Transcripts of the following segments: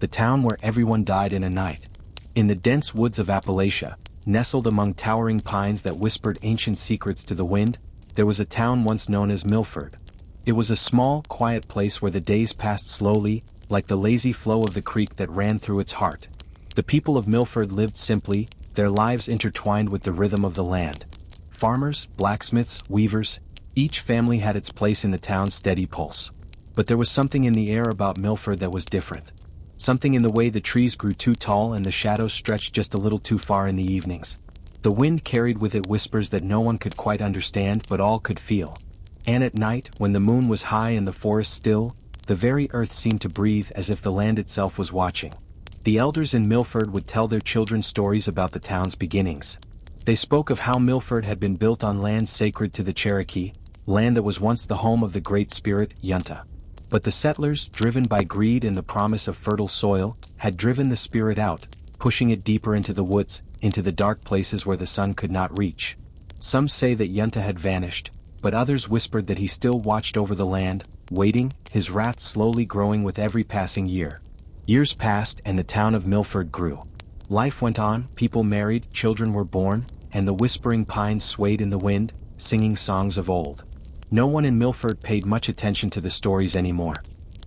the town where everyone died in a night. In the dense woods of Appalachia, nestled among towering pines that whispered ancient secrets to the wind, there was a town once known as Milford. It was a small, quiet place where the days passed slowly, like the lazy flow of the creek that ran through its heart. The people of Milford lived simply, their lives intertwined with the rhythm of the land. Farmers, blacksmiths, weavers, each family had its place in the town's steady pulse. But there was something in the air about Milford that was different. Something in the way the trees grew too tall and the shadows stretched just a little too far in the evenings. The wind carried with it whispers that no one could quite understand but all could feel. And at night, when the moon was high and the forest still, the very earth seemed to breathe as if the land itself was watching. The elders in Milford would tell their children stories about the town's beginnings. They spoke of how Milford had been built on land sacred to the Cherokee, land that was once the home of the Great Spirit, Yunta. But the settlers, driven by greed and the promise of fertile soil, had driven the spirit out, pushing it deeper into the woods, into the dark places where the sun could not reach. Some say that Yunta had vanished, but others whispered that he still watched over the land, waiting, his wrath slowly growing with every passing year. Years passed and the town of Milford grew. Life went on, people married, children were born, and the whispering pines swayed in the wind, singing songs of old. No one in Milford paid much attention to the stories anymore.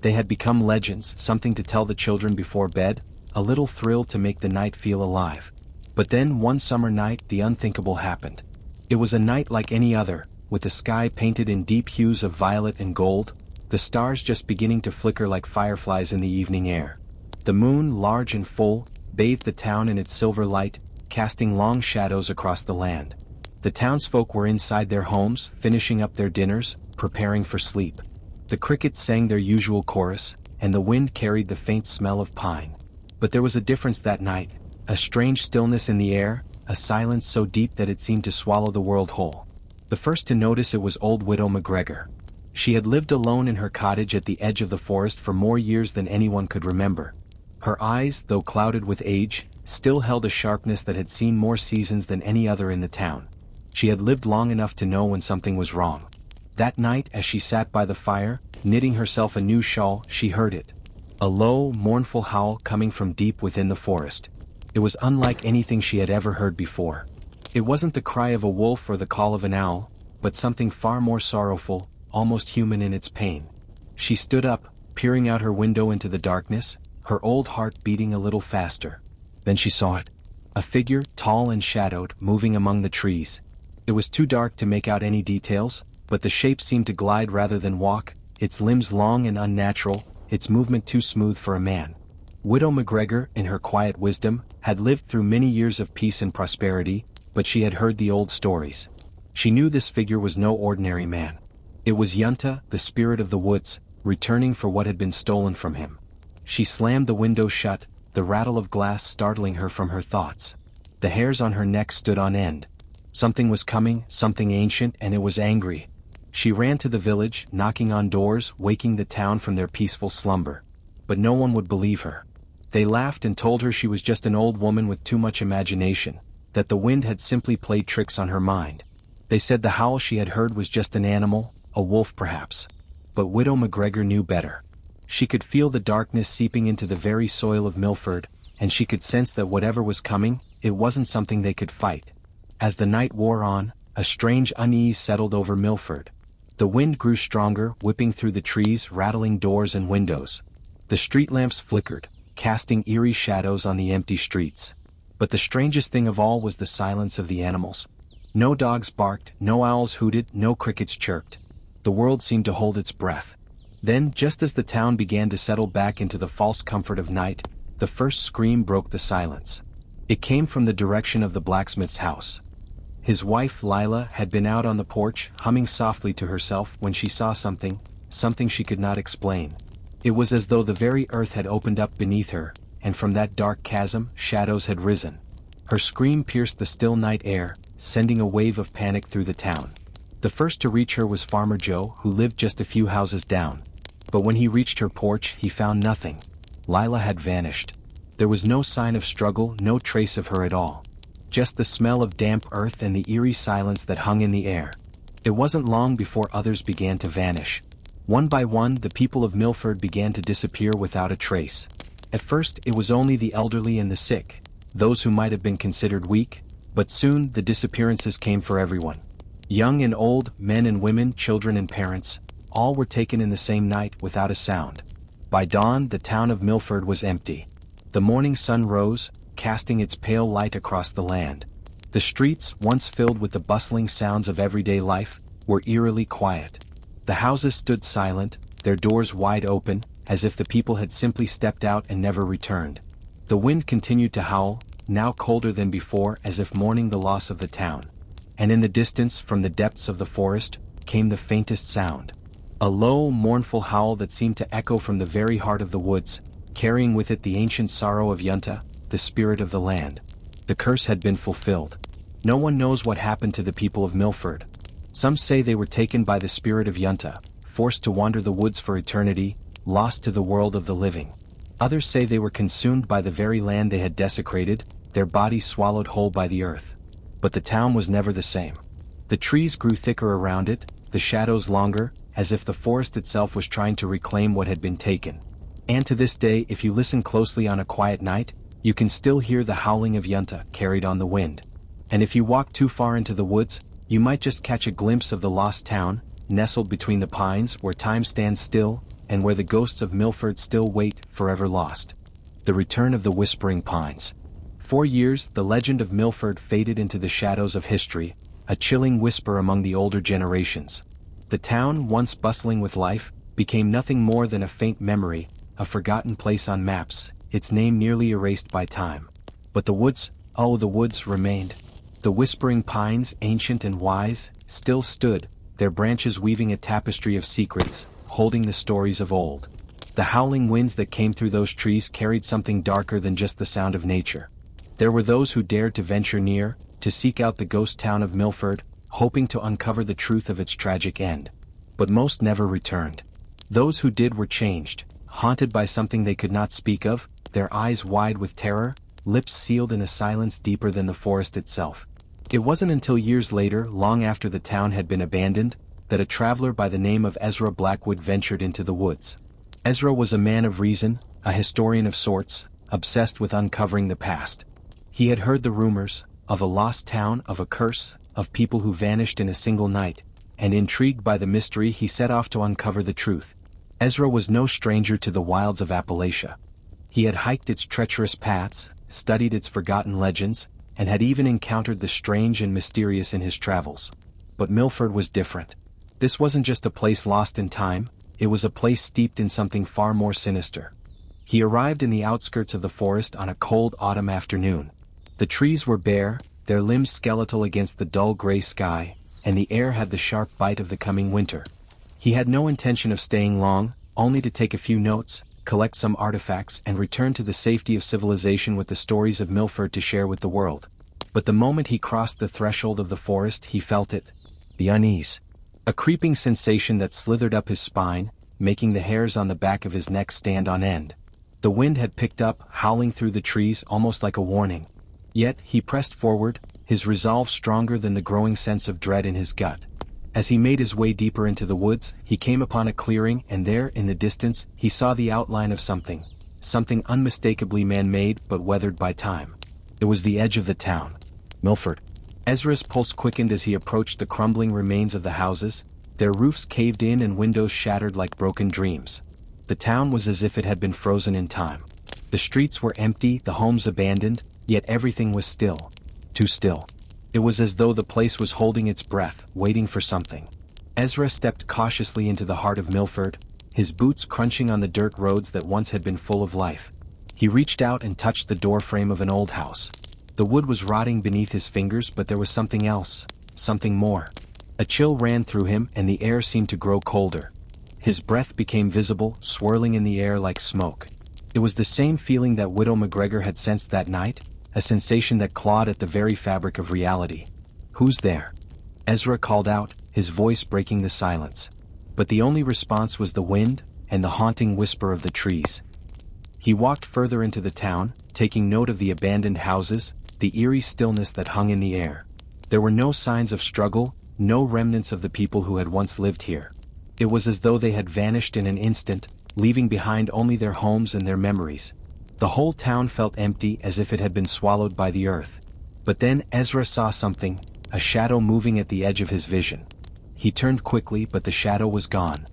They had become legends, something to tell the children before bed, a little thrill to make the night feel alive. But then one summer night the unthinkable happened. It was a night like any other, with the sky painted in deep hues of violet and gold, the stars just beginning to flicker like fireflies in the evening air. The moon, large and full, bathed the town in its silver light, casting long shadows across the land. The townsfolk were inside their homes, finishing up their dinners, preparing for sleep. The crickets sang their usual chorus, and the wind carried the faint smell of pine. But there was a difference that night, a strange stillness in the air, a silence so deep that it seemed to swallow the world whole. The first to notice it was old Widow McGregor. She had lived alone in her cottage at the edge of the forest for more years than anyone could remember. Her eyes, though clouded with age, still held a sharpness that had seen more seasons than any other in the town. She had lived long enough to know when something was wrong. That night, as she sat by the fire, knitting herself a new shawl, she heard it. A low, mournful howl coming from deep within the forest. It was unlike anything she had ever heard before. It wasn't the cry of a wolf or the call of an owl, but something far more sorrowful, almost human in its pain. She stood up, peering out her window into the darkness, her old heart beating a little faster. Then she saw it. A figure, tall and shadowed, moving among the trees. It was too dark to make out any details, but the shape seemed to glide rather than walk, its limbs long and unnatural, its movement too smooth for a man. Widow McGregor, in her quiet wisdom, had lived through many years of peace and prosperity, but she had heard the old stories. She knew this figure was no ordinary man. It was Yunta, the spirit of the woods, returning for what had been stolen from him. She slammed the window shut, the rattle of glass startling her from her thoughts. The hairs on her neck stood on end. Something was coming, something ancient, and it was angry. She ran to the village, knocking on doors, waking the town from their peaceful slumber. But no one would believe her. They laughed and told her she was just an old woman with too much imagination, that the wind had simply played tricks on her mind. They said the howl she had heard was just an animal, a wolf perhaps. But Widow McGregor knew better. She could feel the darkness seeping into the very soil of Milford, and she could sense that whatever was coming, it wasn't something they could fight. As the night wore on, a strange unease settled over Milford. The wind grew stronger, whipping through the trees, rattling doors and windows. The street lamps flickered, casting eerie shadows on the empty streets. But the strangest thing of all was the silence of the animals. No dogs barked, no owls hooted, no crickets chirped. The world seemed to hold its breath. Then, just as the town began to settle back into the false comfort of night, the first scream broke the silence. It came from the direction of the blacksmith's house. His wife, Lila, had been out on the porch, humming softly to herself when she saw something she could not explain. It was as though the very earth had opened up beneath her, and from that dark chasm, shadows had risen. Her scream pierced the still night air, sending a wave of panic through the town. The first to reach her was Farmer Joe, who lived just a few houses down. But when he reached her porch, he found nothing. Lila had vanished. There was no sign of struggle, no trace of her at all. Just the smell of damp earth and the eerie silence that hung in the air. It wasn't long before others began to vanish. One by one, the people of Milford began to disappear without a trace. At first it was only the elderly and the sick, those who might have been considered weak, but soon the disappearances came for everyone. Young and old, men and women, children and parents, all were taken in the same night without a sound. By dawn the town of Milford was empty. The morning sun rose, casting its pale light across the land. The streets, once filled with the bustling sounds of everyday life, were eerily quiet. The houses stood silent, their doors wide open, as if the people had simply stepped out and never returned. The wind continued to howl, now colder than before, as if mourning the loss of the town. And in the distance, from the depths of the forest, came the faintest sound. A low, mournful howl that seemed to echo from the very heart of the woods, carrying with it the ancient sorrow of Yunta, the spirit of the land. The curse had been fulfilled. No one knows what happened to the people of Milford. Some say they were taken by the spirit of Yunta, forced to wander the woods for eternity, lost to the world of the living. Others say they were consumed by the very land they had desecrated, their bodies swallowed whole by the earth. But the town was never the same. The trees grew thicker around it, the shadows longer, as if the forest itself was trying to reclaim what had been taken. And to this day, if you listen closely on a quiet night, you can still hear the howling of Yunta carried on the wind. And if you walk too far into the woods, you might just catch a glimpse of the lost town, nestled between the pines where time stands still, and where the ghosts of Milford still wait, forever lost. The return of the Whispering Pines. For years, the legend of Milford faded into the shadows of history, a chilling whisper among the older generations. The town, once bustling with life, became nothing more than a faint memory, a forgotten place on maps, its name nearly erased by time. But the woods, oh the woods, remained. The Whispering Pines, ancient and wise, still stood, their branches weaving a tapestry of secrets, holding the stories of old. The howling winds that came through those trees carried something darker than just the sound of nature. There were those who dared to venture near, to seek out the ghost town of Milford, hoping to uncover the truth of its tragic end. But most never returned. Those who did were changed, haunted by something they could not speak of, their eyes wide with terror, lips sealed in a silence deeper than the forest itself. It wasn't until years later, long after the town had been abandoned, that a traveler by the name of Ezra Blackwood ventured into the woods. Ezra was a man of reason, a historian of sorts, obsessed with uncovering the past. He had heard the rumors, of a lost town, of a curse, of people who vanished in a single night, and intrigued by the mystery he set off to uncover the truth. Ezra was no stranger to the wilds of Appalachia. He had hiked its treacherous paths, studied its forgotten legends, and had even encountered the strange and mysterious in his travels. But Milford was different. This wasn't just a place lost in time, it was a place steeped in something far more sinister. He arrived in the outskirts of the forest on a cold autumn afternoon. The trees were bare, their limbs skeletal against the dull gray sky, and the air had the sharp bite of the coming winter. He had no intention of staying long, only to take a few notes, collect some artifacts, and return to the safety of civilization with the stories of Milford to share with the world. But the moment he crossed the threshold of the forest, he felt it. The unease. A creeping sensation that slithered up his spine, making the hairs on the back of his neck stand on end. The wind had picked up, howling through the trees almost like a warning. Yet, he pressed forward, his resolve stronger than the growing sense of dread in his gut. As he made his way deeper into the woods, he came upon a clearing, and there, in the distance, he saw the outline of something unmistakably man-made but weathered by time. It was the edge of the town. Milford. Ezra's pulse quickened as he approached the crumbling remains of the houses, their roofs caved in and windows shattered like broken dreams. The town was as if it had been frozen in time. The streets were empty, the homes abandoned, yet everything was still. Too still. It was as though the place was holding its breath, waiting for something. Ezra stepped cautiously into the heart of Milford, his boots crunching on the dirt roads that once had been full of life. He reached out and touched the doorframe of an old house. The wood was rotting beneath his fingers, but there was something else, something more. A chill ran through him, and the air seemed to grow colder. His breath became visible, swirling in the air like smoke. It was the same feeling that Widow McGregor had sensed that night, a sensation that clawed at the very fabric of reality. "Who's there?" Ezra called out, his voice breaking the silence. But the only response was the wind, and the haunting whisper of the trees. He walked further into the town, taking note of the abandoned houses, the eerie stillness that hung in the air. There were no signs of struggle, no remnants of the people who had once lived here. It was as though they had vanished in an instant, leaving behind only their homes and their memories. The whole town felt empty as if it had been swallowed by the earth. But then Ezra saw something, a shadow moving at the edge of his vision. He turned quickly, but the shadow was gone.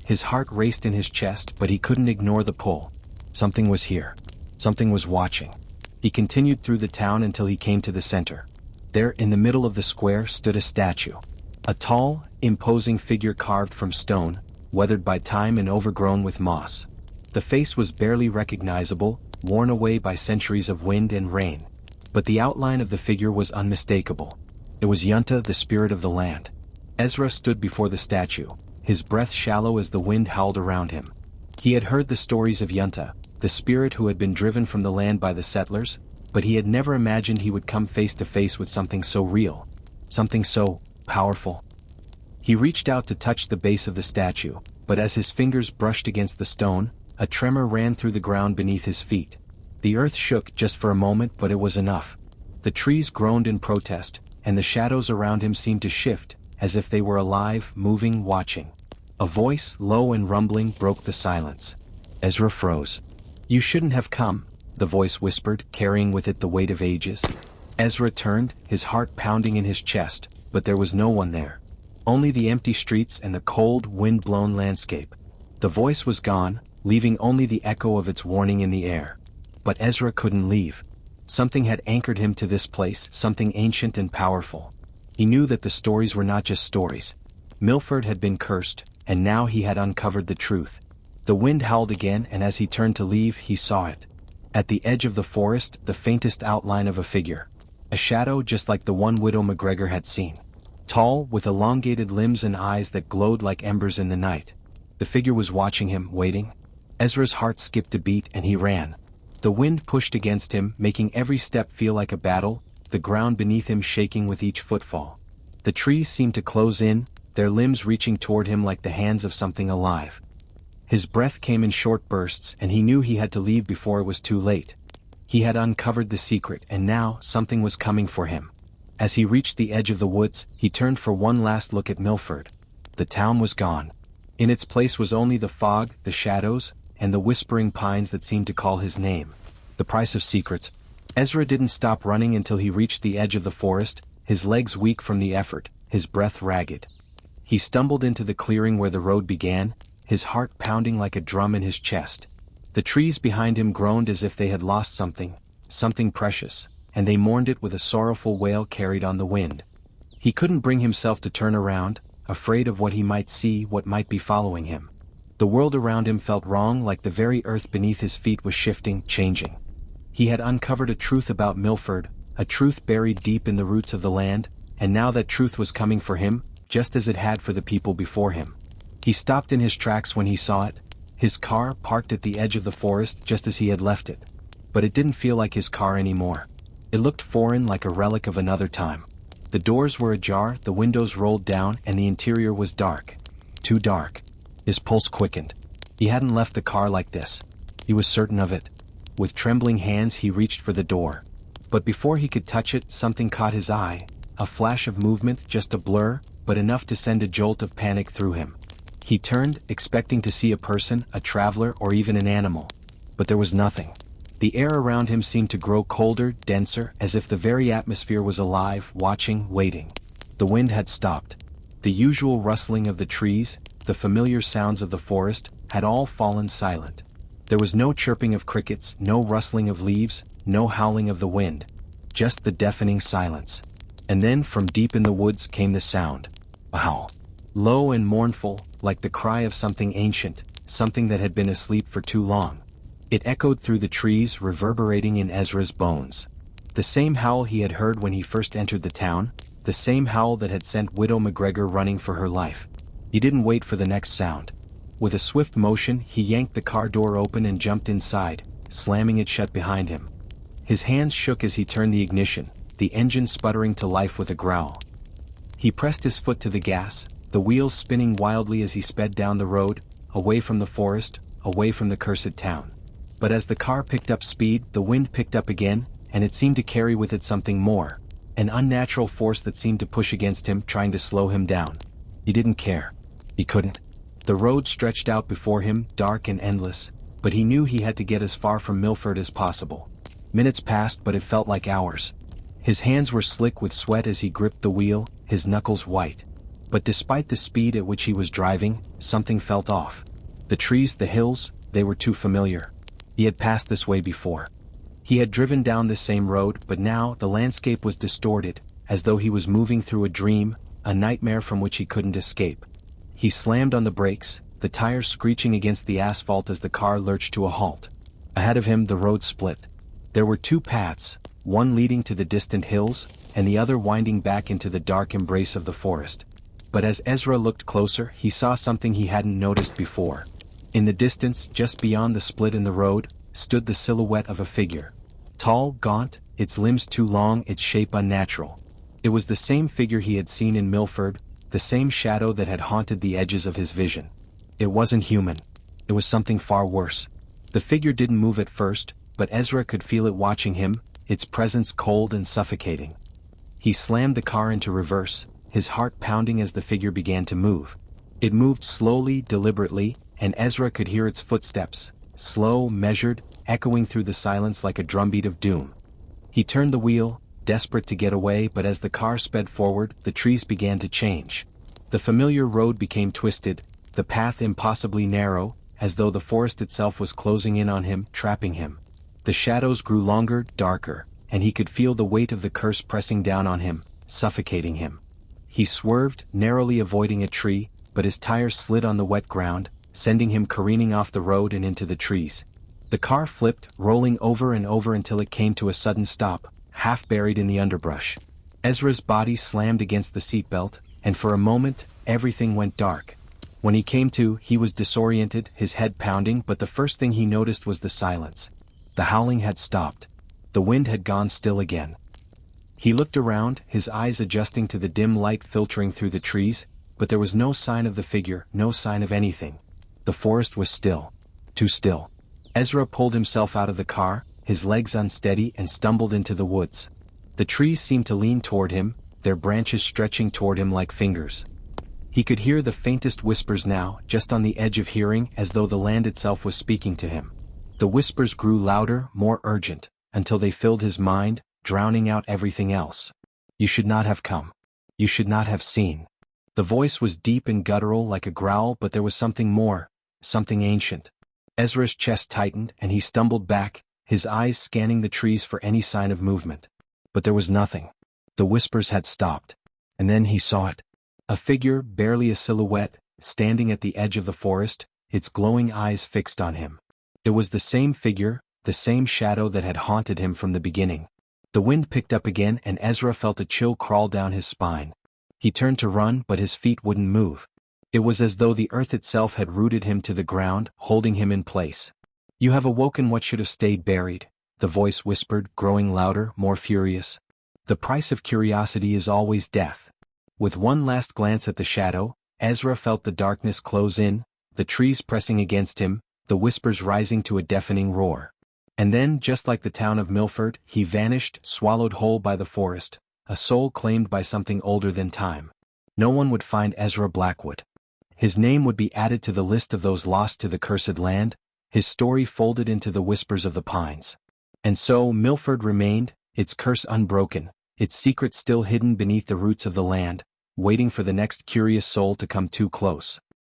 His heart raced in his chest, but he couldn't ignore the pull. Something was here. Something was watching. He continued through the town until he came to the center. There, in the middle of the square, stood a statue. A tall, imposing figure carved from stone, weathered by time and overgrown with moss. The face was barely recognizable, worn away by centuries of wind and rain. But the outline of the figure was unmistakable. It was Yunta, the spirit of the land. Ezra stood before the statue, his breath shallow as the wind howled around him. He had heard the stories of Yunta, the spirit who had been driven from the land by the settlers, but he had never imagined he would come face to face with something so real, something so powerful. He reached out to touch the base of the statue, but as his fingers brushed against the stone, a tremor ran through the ground beneath his feet. The earth shook just for a moment, but it was enough. The trees groaned in protest, and the shadows around him seemed to shift, as if they were alive, moving, watching. A voice, low and rumbling, broke the silence. Ezra froze. "You shouldn't have come," the voice whispered, carrying with it the weight of ages. Ezra turned, his heart pounding in his chest, but there was no one there. Only the empty streets and the cold, wind-blown landscape. The voice was gone, leaving only the echo of its warning in the air. But Ezra couldn't leave. Something had anchored him to this place, something ancient and powerful. He knew that the stories were not just stories. Milford had been cursed, and now he had uncovered the truth. The wind howled again, and as he turned to leave, he saw it. At the edge of the forest, the faintest outline of a figure. A shadow just like the one Widow McGregor had seen. Tall, with elongated limbs and eyes that glowed like embers in the night. The figure was watching him, waiting. Ezra's heart skipped a beat, and he ran. The wind pushed against him, making every step feel like a battle, the ground beneath him shaking with each footfall. The trees seemed to close in, their limbs reaching toward him like the hands of something alive. His breath came in short bursts, and he knew he had to leave before it was too late. He had uncovered the secret, and now something was coming for him. As he reached the edge of the woods, he turned for one last look at Milford. The town was gone. In its place was only the fog, the shadows, and the whispering pines that seemed to call his name. The price of secrets. Ezra didn't stop running until he reached the edge of the forest, his legs weak from the effort, his breath ragged. He stumbled into the clearing where the road began, his heart pounding like a drum in his chest. The trees behind him groaned as if they had lost something, something precious, and they mourned it with a sorrowful wail carried on the wind. He couldn't bring himself to turn around, afraid of what he might see, what might be following him. The world around him felt wrong, like the very earth beneath his feet was shifting, changing. He had uncovered a truth about Milford, a truth buried deep in the roots of the land, and now that truth was coming for him, just as it had for the people before him. He stopped in his tracks when he saw it, his car parked at the edge of the forest just as he had left it. But it didn't feel like his car anymore. It looked foreign, like a relic of another time. The doors were ajar, the windows rolled down, and the interior was dark. Too dark. His pulse quickened. He hadn't left the car like this. He was certain of it. With trembling hands he reached for the door. But before he could touch it, something caught his eye. A flash of movement, just a blur, but enough to send a jolt of panic through him. He turned, expecting to see a person, a traveler, or even an animal. But there was nothing. The air around him seemed to grow colder, denser, as if the very atmosphere was alive, watching, waiting. The wind had stopped. The usual rustling of the trees, the familiar sounds of the forest, had all fallen silent. There was no chirping of crickets, no rustling of leaves, no howling of the wind. Just the deafening silence. And then from deep in the woods came the sound. A howl. Low and mournful, like the cry of something ancient, something that had been asleep for too long. It echoed through the trees, reverberating in Ezra's bones. The same howl he had heard when he first entered the town, the same howl that had sent Widow McGregor running for her life. He didn't wait for the next sound. With a swift motion, he yanked the car door open and jumped inside, slamming it shut behind him. His hands shook as he turned the ignition, the engine sputtering to life with a growl. He pressed his foot to the gas, the wheels spinning wildly as he sped down the road, away from the forest, away from the cursed town. But as the car picked up speed, the wind picked up again, and it seemed to carry with it something more, an unnatural force that seemed to push against him, trying to slow him down. He didn't care. He couldn't. The road stretched out before him, dark and endless. but he knew he had to get as far from Milford as possible. Minutes passed, but it felt like hours. His hands were slick with sweat as he gripped the wheel, his knuckles white. But despite the speed at which he was driving, something felt off. The trees, the hills, they were too familiar. He had passed this way before. He had driven down this same road, but now the landscape was distorted, as though he was moving through a dream, a nightmare from which he couldn't escape. He slammed on the brakes, the tires screeching against the asphalt as the car lurched to a halt. Ahead of him the road split. There were two paths, one leading to the distant hills, and the other winding back into the dark embrace of the forest. But as Ezra looked closer, he saw something he hadn't noticed before. In the distance, just beyond the split in the road, stood the silhouette of a figure. Tall, gaunt, its limbs too long, its shape unnatural. It was the same figure he had seen in Milford, the same shadow that had haunted the edges of his vision. It wasn't human. It was something far worse. The figure didn't move at first, but Ezra could feel it watching him, its presence cold and suffocating. He slammed the car into reverse, his heart pounding as the figure began to move. It moved slowly, deliberately, and Ezra could hear its footsteps, slow, measured, echoing through the silence like a drumbeat of doom. He turned the wheel, desperate to get away, but as the car sped forward, the trees began to change. The familiar road became twisted, the path impossibly narrow, as though the forest itself was closing in on him, trapping him. The shadows grew longer, darker, and he could feel the weight of the curse pressing down on him, suffocating him. He swerved, narrowly avoiding a tree, but his tires slid on the wet ground, sending him careening off the road and into the trees. The car flipped, rolling over and over until it came to a sudden stop, half buried in the underbrush. Ezra's body slammed against the seatbelt, and for a moment, everything went dark. When he came to, he was disoriented, his head pounding, but the first thing he noticed was the silence. The howling had stopped. The wind had gone still again. He looked around, his eyes adjusting to the dim light filtering through the trees, but there was no sign of the figure, no sign of anything. The forest was still. Too still. Ezra pulled himself out of the car, his legs unsteady, and stumbled into the woods. The trees seemed to lean toward him, their branches stretching toward him like fingers. He could hear the faintest whispers now, just on the edge of hearing, as though the land itself was speaking to him. The whispers grew louder, more urgent, until they filled his mind, drowning out everything else. You should not have come. You should not have seen. The voice was deep and guttural like a growl, but there was something more, something ancient. Ezra's chest tightened, and he stumbled back, his eyes scanning the trees for any sign of movement. But there was nothing. The whispers had stopped. And then he saw it. A figure, barely a silhouette, standing at the edge of the forest, its glowing eyes fixed on him. It was the same figure, the same shadow that had haunted him from the beginning. The wind picked up again, and Ezra felt a chill crawl down his spine. He turned to run, but his feet wouldn't move. It was as though the earth itself had rooted him to the ground, holding him in place. You have awoken what should have stayed buried, the voice whispered, growing louder, more furious. The price of curiosity is always death. With one last glance at the shadow, Ezra felt the darkness close in, the trees pressing against him, the whispers rising to a deafening roar. And then, just like the town of Milford, he vanished, swallowed whole by the forest, a soul claimed by something older than time. No one would find Ezra Blackwood. His name would be added to the list of those lost to the cursed land, his story folded into the whispers of the pines. And so Milford remained, its curse unbroken, its secret still hidden beneath the roots of the land, waiting for the next curious soul to come too close.